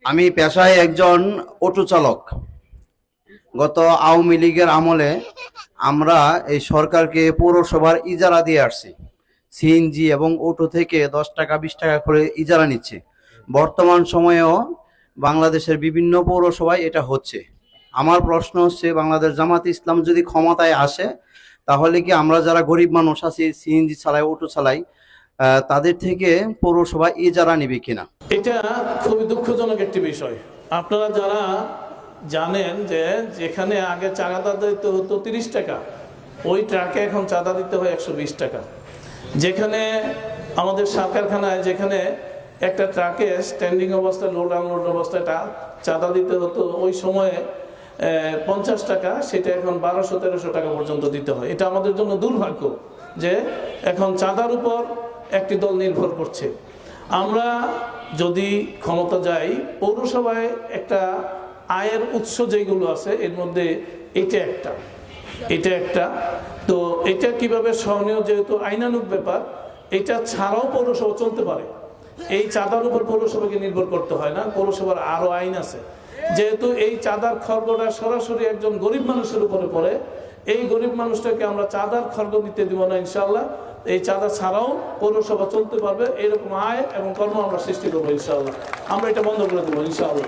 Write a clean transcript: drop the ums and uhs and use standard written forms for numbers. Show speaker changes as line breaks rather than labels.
আমি পেশায় একজন অটো চালক। গত আওয়ামী লীগের আমলে আমরা এই সরকারকে পৌরসভার ইজারা দিয়ে আসছি। সিএনজি এবং অটো থেকে 10 টাকা 20 টাকা করে ইজারা নিচ্ছে। বর্তমান সময়েও বাংলাদেশের বিভিন্ন পৌরসভায় এটা হচ্ছে। আমার প্রশ্ন হচ্ছে, বাংলাদেশ জামাত ইসলাম যদি ক্ষমতায় আসে, তাহলে কি আমরা যারা গরিব মানুষ আছি, সিএনজি চালাই, অটো চালাই, তাদের থেকে পৌরসভা ইজারা নিবে কিনা?
এটা খুবই দুঃখজনক একটি বিষয়। আপনারা যারা জানেন যে যেখানে আগে চাঁদা দিতে হতো 30 টাকা, ওই ট্রাকে এখন চাঁদা দিতে হয় 120 টাকা। যেখানে আমাদের সার কারখানায় যেখানে একটা ট্রাকে স্ট্যান্ডিং অবস্থায় লোড আনলোড অবস্থায় চাঁদা দিতে হতো ওই সময়ে 50 টাকা, সেটা এখন 1200-1300 টাকা পর্যন্ত দিতে হয়। এটা আমাদের জন্য দুর্ভাগ্য যে এখন চাঁদার উপর একটি দল নির্ভর করছে। আমরা যদি ক্ষমতা যাই, পৌরসভায় একটা আয়ের উৎস যেগুলো আছে এর মধ্যে এটা একটা তো এটা কিভাবে সহনীয়, যেহেতু আইনানুগ ব্যাপার, এটা ছাড়াও পৌরসভা চলতে পারে। এই চাঁদার উপর পৌরসভাকে নির্ভর করতে হয় না, পৌরসভার আরো আইন আছে। যেহেতু এই চাঁদার খড়গটা সরাসরি একজন গরিব মানুষের উপরে পড়ে, এই গরিব মানুষটাকে আমরা চাঁদার খড়গ দিতে দিব না ইনশাআল্লাহ। এই চাঁদা ছাড়াও পৌরসভা চলতে পারবে, এরকম আয় এবং কর্ম আমরা সৃষ্টি করবো ইনশাআল্লাহ। আমরা এটা বন্ধ করে দেবো ইনশাআল্লাহ।